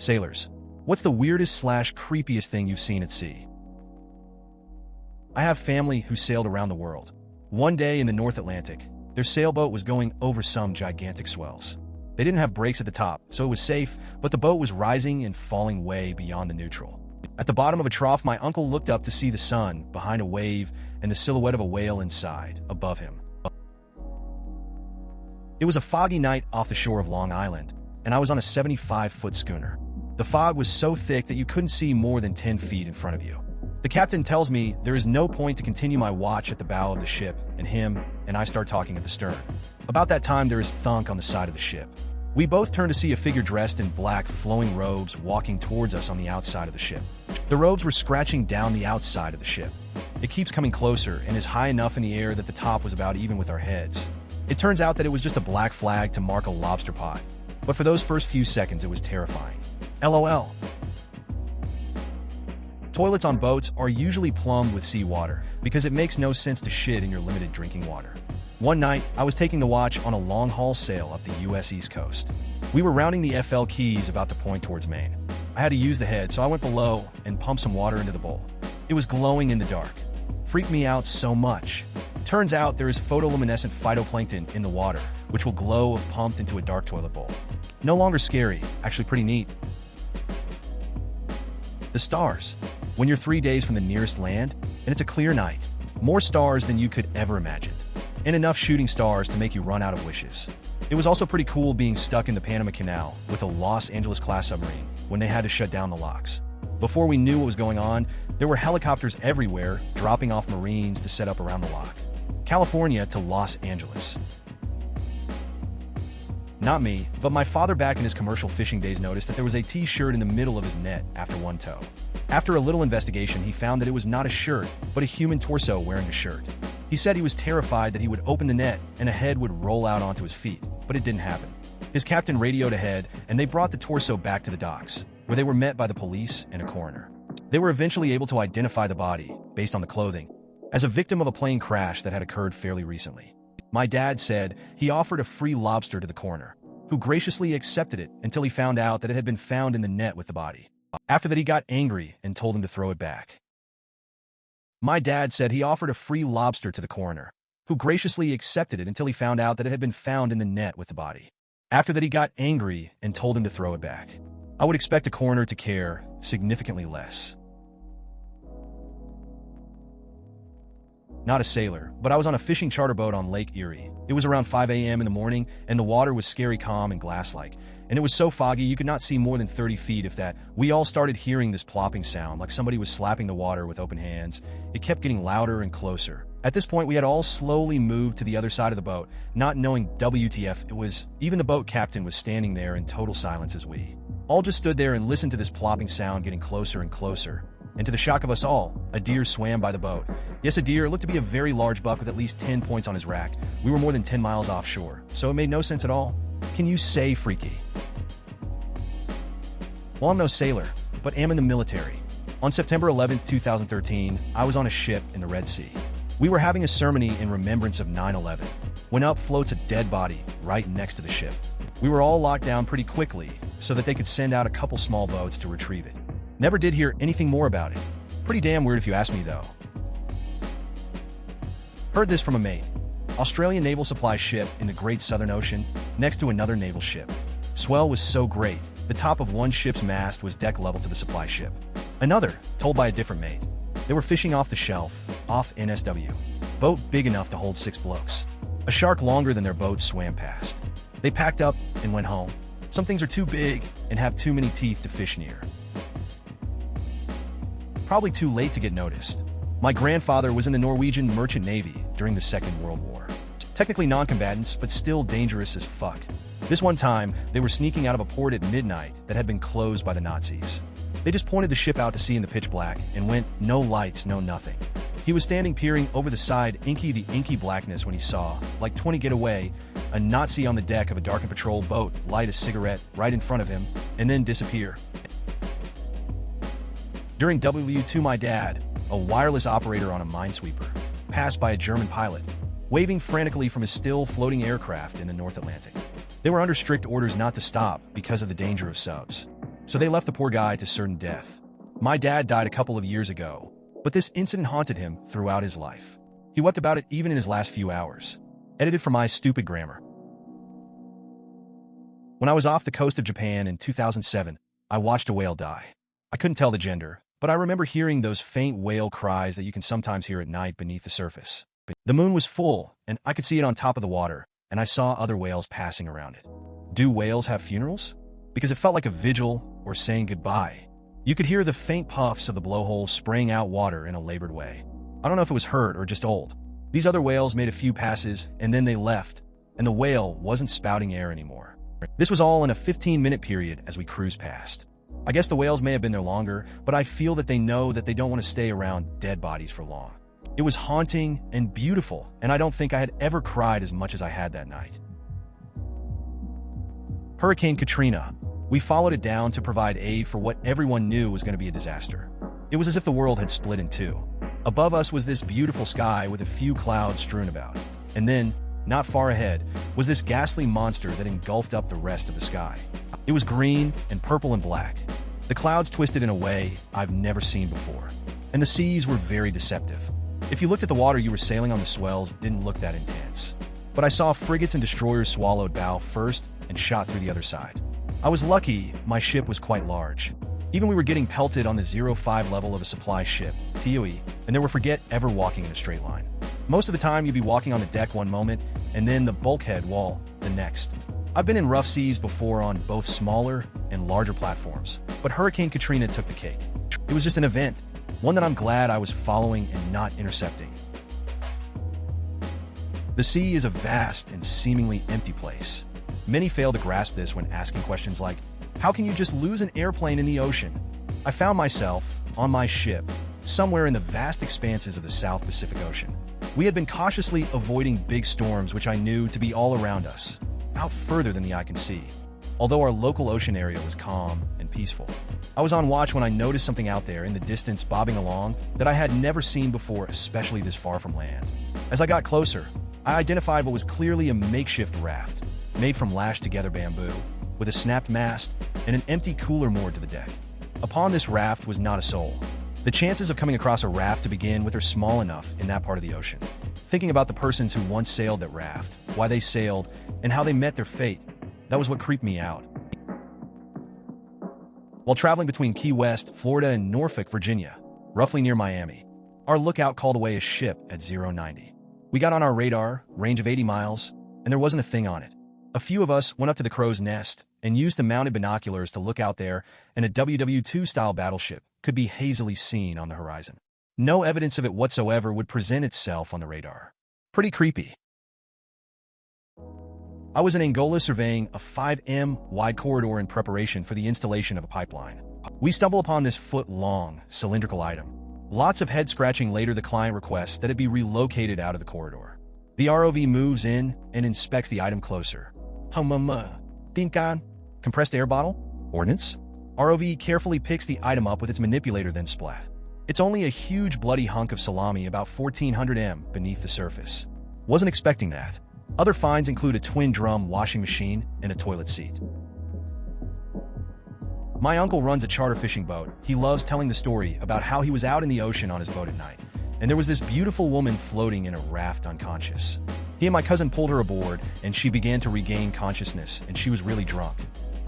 Sailors, what's the weirdest/creepiest thing you've seen at sea? I have family who sailed around the world. One day in the North Atlantic, their sailboat was going over some gigantic swells. They didn't have brakes at the top, so it was safe, but the boat was rising and falling way beyond the neutral. At the bottom of a trough, my uncle looked up to see the sun behind a wave and the silhouette of a whale inside, above him. It was a foggy night off the shore of Long Island, and I was on a 75-foot schooner. The fog was so thick that you couldn't see more than 10 feet in front of you. The captain tells me there is no point to continue my watch at the bow of the ship, and him and I start talking at the stern. About that time, there is thunk on the side of the ship. We both turn to see a figure dressed in black flowing robes walking towards us on the outside of the ship. The robes were scratching down the outside of the ship. It keeps coming closer and is high enough in the air that the top was about even with our heads. It turns out that it was just a black flag to mark a lobster pot. But for those first few seconds, it was terrifying. LOL. Toilets on boats are usually plumbed with seawater because it makes no sense to shit in your limited drinking water. One night, I was taking the watch on a long-haul sail up the U.S. East Coast. We were rounding the FL Keys about to point towards Maine. I had to use the head, so I went below and pumped some water into the bowl. It was glowing in the dark. Freaked me out so much. Turns out there is photoluminescent phytoplankton in the water, which will glow if pumped into a dark toilet bowl. No longer scary, actually pretty neat. The stars. When you're 3 days from the nearest land, and it's a clear night, more stars than you could ever imagine, and enough shooting stars to make you run out of wishes. It was also pretty cool being stuck in the Panama Canal with a Los Angeles-class submarine when they had to shut down the locks. Before we knew what was going on, there were helicopters everywhere dropping off Marines to set up around the lock. California to Los Angeles. Not me, but my father back in his commercial fishing days noticed that there was a t-shirt in the middle of his net after one tow. After a little investigation, he found that it was not a shirt, but a human torso wearing a shirt. He said he was terrified that he would open the net and a head would roll out onto his feet, but it didn't happen. His captain radioed ahead, and they brought the torso back to the docks, where they were met by the police and a coroner. They were eventually able to identify the body, based on the clothing, as a victim of a plane crash that had occurred fairly recently. My dad said he offered a free lobster to the coroner, who graciously accepted it until he found out that it had been found in the net with the body. After that, he got angry and told him to throw it back. My dad said he offered a free lobster to the coroner, who graciously accepted it until he found out that it had been found in the net with the body. After that, he got angry and told him to throw it back. I would expect a coroner to care significantly less. Not a sailor, but I was on a fishing charter boat on Lake Erie. It was around 5 a.m. in the morning, and the water was scary calm and glass-like, and it was so foggy you could not see more than 30 feet if that. We all started hearing this plopping sound, like somebody was slapping the water with open hands. It kept getting louder and closer. At this point, we had all slowly moved to the other side of the boat, not knowing WTF it was. Even the boat captain was standing there in total silence as we all just stood there and listened to this plopping sound getting closer and closer. And to the shock of us all, a deer swam by the boat. Yes, a deer. It looked to be a very large buck with at least 10 points on his rack. We were more than 10 miles offshore, so it made no sense at all. Can you say freaky? Well, I'm no sailor, but am in the military. On September 11th, 2013, I was on a ship in the Red Sea. We were having a ceremony in remembrance of 9/11, when up floats a dead body right next to the ship. We were all locked down pretty quickly so that they could send out a couple small boats to retrieve it. Never did hear anything more about it. Pretty damn weird if you ask me, though. Heard this from a mate. Australian naval supply ship in the Great Southern Ocean, next to another naval ship. Swell was so great, the top of one ship's mast was deck level to the supply ship. Another, told by a different mate. They were fishing off the shelf, off NSW. Boat big enough to hold 6 blokes. A shark longer than their boat swam past. They packed up and went home. Some things are too big and have too many teeth to fish near. Probably too late to get noticed. My grandfather was in the Norwegian Merchant Navy during the Second World War. Technically non-combatants, but still dangerous as fuck. This one time, they were sneaking out of a port at midnight that had been closed by the Nazis. They just pointed the ship out to sea in the pitch black and went, no lights, no nothing. He was standing peering over the side, the inky blackness, when he saw, like 20 get away, a Nazi on the deck of a darkened patrol boat light a cigarette right in front of him, and then disappear. During W2, my dad, a wireless operator on a minesweeper, passed by a German pilot, waving frantically from his still floating aircraft in the North Atlantic. They were under strict orders not to stop because of the danger of subs. So they left the poor guy to certain death. My dad died a couple of years ago, but this incident haunted him throughout his life. He wept about it even in his last few hours. Edited for my stupid grammar. When I was off the coast of Japan in 2007, I watched a whale die. I couldn't tell the gender, but I remember hearing those faint whale cries that you can sometimes hear at night beneath the surface. The moon was full, and I could see it on top of the water, and I saw other whales passing around it. Do whales have funerals? Because it felt like a vigil or saying goodbye. You could hear the faint puffs of the blowhole spraying out water in a labored way. I don't know if it was hurt or just old. These other whales made a few passes, and then they left, and the whale wasn't spouting air anymore. This was all in a 15-minute period as we cruised past. I guess the whales may have been there longer, but I feel that they know that they don't want to stay around dead bodies for long. It was haunting and beautiful, and I don't think I had ever cried as much as I had that night. Hurricane Katrina. We followed it down to provide aid for what everyone knew was going to be a disaster. It was as if the world had split in two. Above us was this beautiful sky with a few clouds strewn about. And then, not far ahead, was this ghastly monster that engulfed up the rest of the sky. It was green and purple and black. The clouds twisted in a way I've never seen before. And the seas were very deceptive. If you looked at the water you were sailing on, the swells didn't look that intense. But I saw frigates and destroyers swallowed bow first and shot through the other side. I was lucky my ship was quite large. Even we were getting pelted on the 0.5 level of a supply ship, TIFU, and there were forget ever walking in a straight line. Most of the time you'd be walking on the deck one moment, and then the bulkhead wall the next. I've been in rough seas before on both smaller and larger platforms, but Hurricane Katrina took the cake. It was just an event, one that I'm glad I was following and not intercepting. The sea is a vast and seemingly empty place. Many fail to grasp this when asking questions like, how can you just lose an airplane in the ocean? I found myself, on my ship, somewhere in the vast expanses of the South Pacific Ocean. We had been cautiously avoiding big storms which I knew to be all around us, out further than the eye can see. Although our local ocean area was calm and peaceful. I was on watch when I noticed something out there in the distance bobbing along that I had never seen before, especially this far from land. As I got closer, I identified what was clearly a makeshift raft, made from lashed-together bamboo, with a snapped mast and an empty cooler moored to the deck. Upon this raft was not a soul. The chances of coming across a raft to begin with are small enough in that part of the ocean. Thinking about the persons who once sailed that raft, why they sailed, and how they met their fate, that was what creeped me out. While traveling between Key West, Florida, and Norfolk, Virginia, roughly near Miami, our lookout called away a ship at 090. We got on our radar, range of 80 miles, and there wasn't a thing on it. A few of us went up to the crow's nest and used the mounted binoculars to look out there, and a WW2-style battleship could be hazily seen on the horizon. No evidence of it whatsoever would present itself on the radar. Pretty creepy. I was in Angola surveying a 5 wide corridor in preparation for the installation of a pipeline. We stumble upon this foot-long, cylindrical item. Lots of head-scratching later, the client requests that it be relocated out of the corridor. The ROV moves in and inspects the item closer. Tinkan? Compressed air bottle? Ordnance? ROV carefully picks the item up with its manipulator, then splat. It's only a huge bloody hunk of salami about 1400 m beneath the surface. Wasn't expecting that. Other finds include a twin-drum washing machine and a toilet seat. My uncle runs a charter fishing boat. He loves telling the story about how he was out in the ocean on his boat at night, and there was this beautiful woman floating in a raft unconscious. He and my cousin pulled her aboard, and she began to regain consciousness, and she was really drunk.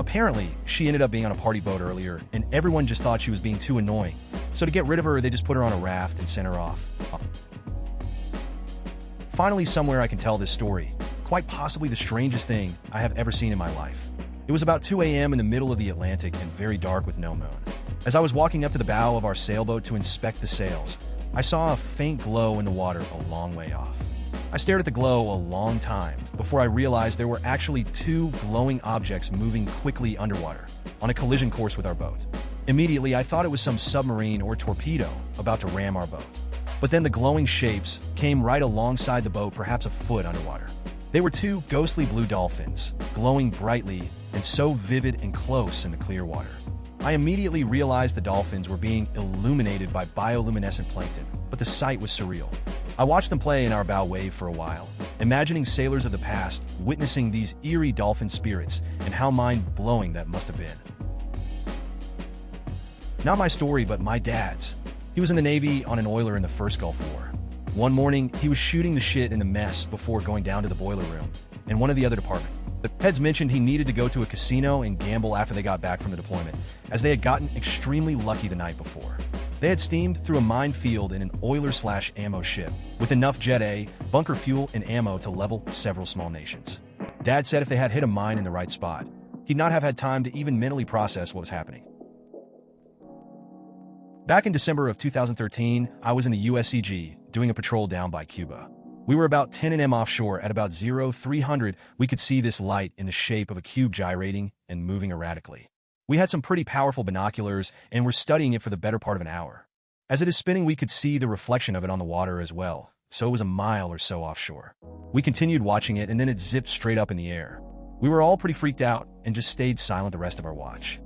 Apparently, she ended up being on a party boat earlier, and everyone just thought she was being too annoying. So to get rid of her, they just put her on a raft and sent her off. Finally, somewhere I can tell this story. Quite possibly the strangest thing I have ever seen in my life. It was about 2 a.m. in the middle of the Atlantic and very dark with no moon. As I was walking up to the bow of our sailboat to inspect the sails, I saw a faint glow in the water a long way off. I stared at the glow a long time before I realized there were actually two glowing objects moving quickly underwater, on a collision course with our boat. Immediately, I thought it was some submarine or torpedo about to ram our boat. But then the glowing shapes came right alongside the boat, perhaps a foot underwater. They were two ghostly blue dolphins, glowing brightly and so vivid and close in the clear water. I immediately realized the dolphins were being illuminated by bioluminescent plankton, but the sight was surreal. I watched them play in our bow wave for a while, imagining sailors of the past witnessing these eerie dolphin spirits and how mind-blowing that must have been. Not my story, but my dad's. He was in the Navy on an oiler in the first Gulf War. One morning, he was shooting the shit in the mess before going down to the boiler room in one of the other departments. The heads mentioned he needed to go to a casino and gamble after they got back from the deployment, as they had gotten extremely lucky the night before. They had steamed through a minefield in an oiler/ammo ship with enough Jet A, bunker fuel, and ammo to level several small nations. Dad said if they had hit a mine in the right spot, he'd not have had time to even mentally process what was happening. Back in December of 2013, I was in the USCG doing a patrol down by Cuba. We were about 10 nm offshore at about 0300. We could see this light in the shape of a cube gyrating and moving erratically. We had some pretty powerful binoculars and were studying it for the better part of an hour. As it is spinning, we could see the reflection of it on the water as well, so it was a mile or so offshore. We continued watching it, and then it zipped straight up in the air. We were all pretty freaked out and just stayed silent the rest of our watch.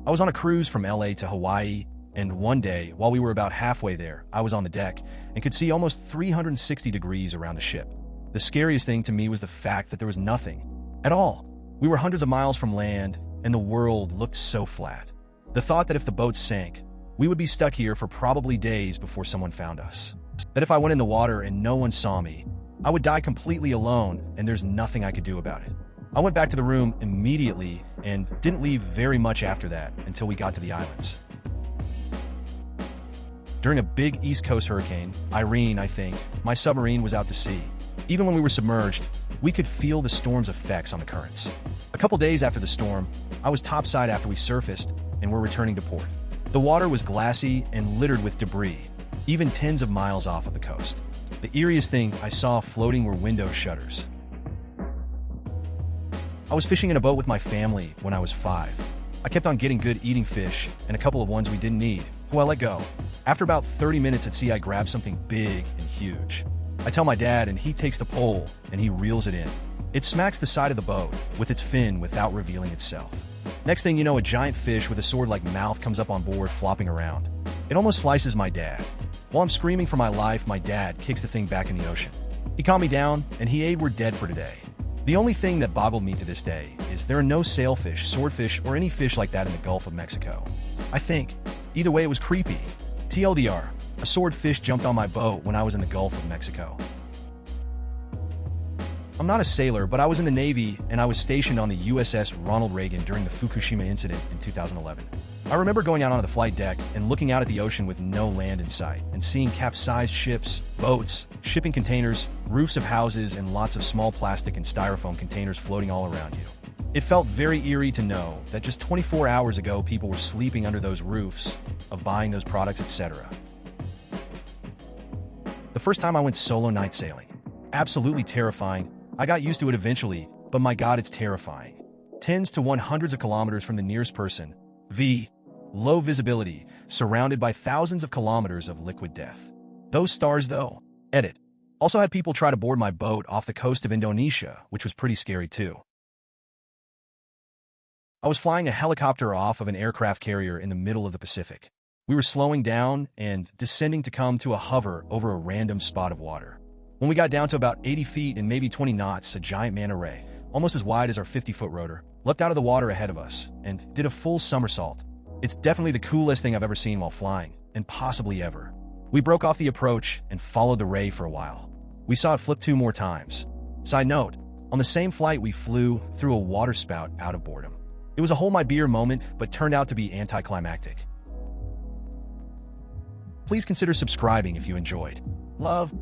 I was on a cruise from LA to Hawaii, and one day, while we were about halfway there, I was on the deck and could see almost 360 degrees around the ship. The scariest thing to me was the fact that there was nothing at all. We were hundreds of miles from land, and the world looked so flat. The thought that if the boat sank, we would be stuck here for probably days before someone found us. That if I went in the water and no one saw me, I would die completely alone, and there's nothing I could do about it. I went back to the room immediately and didn't leave very much after that until we got to the islands. During a big East Coast hurricane, Irene, I think, my submarine was out to sea. Even when we were submerged, we could feel the storm's effects on the currents. A couple days after the storm, I was topside after we surfaced and were returning to port. The water was glassy and littered with debris, even tens of miles off of the coast. The eeriest thing I saw floating were window shutters. I was fishing in a boat with my family when I was 5. I kept on getting good eating fish and a couple of ones we didn't need, who I let go. After about 30 minutes at sea, I grabbed something big and huge. I tell my dad, and he takes the pole and he reels it in. It smacks the side of the boat with its fin without revealing itself. Next thing you know, a giant fish with a sword-like mouth comes up on board, flopping around. It almost slices my dad. While I'm screaming for my life, my dad kicks the thing back in the ocean. He calmed me down, and he we're dead for today. The only thing that boggled me to this day is there are no sailfish, swordfish, or any fish like that in the Gulf of Mexico. I think. Either way, it was creepy. TLDR, a swordfish jumped on my boat when I was in the Gulf of Mexico. I'm not a sailor, but I was in the Navy, and I was stationed on the USS Ronald Reagan during the Fukushima incident in 2011. I remember going out onto the flight deck and looking out at the ocean with no land in sight, and seeing capsized ships, boats, shipping containers, roofs of houses, and lots of small plastic and styrofoam containers floating all around you. It felt very eerie to know that just 24 hours ago people were sleeping under those roofs, of buying those products, etc. The first time I went solo night sailing. Absolutely terrifying. I got used to it eventually, but my god, it's terrifying. Tens to hundreds of kilometers from the nearest person. Low visibility, surrounded by thousands of kilometers of liquid death. Those stars, though. Edit. Also had people try to board my boat off the coast of Indonesia, which was pretty scary too. I was flying a helicopter off of an aircraft carrier in the middle of the Pacific. We were slowing down and descending to come to a hover over a random spot of water. When we got down to about 80 feet and maybe 20 knots, a giant manta ray, almost as wide as our 50-foot rotor, leapt out of the water ahead of us and did a full somersault. It's definitely the coolest thing I've ever seen while flying, and possibly ever. We broke off the approach and followed the ray for a while. We saw it flip 2 more times. Side note, on the same flight we flew through a water spout out of boredom. It was a hold my beer moment, but turned out to be anticlimactic. Please consider subscribing if you enjoyed. Love.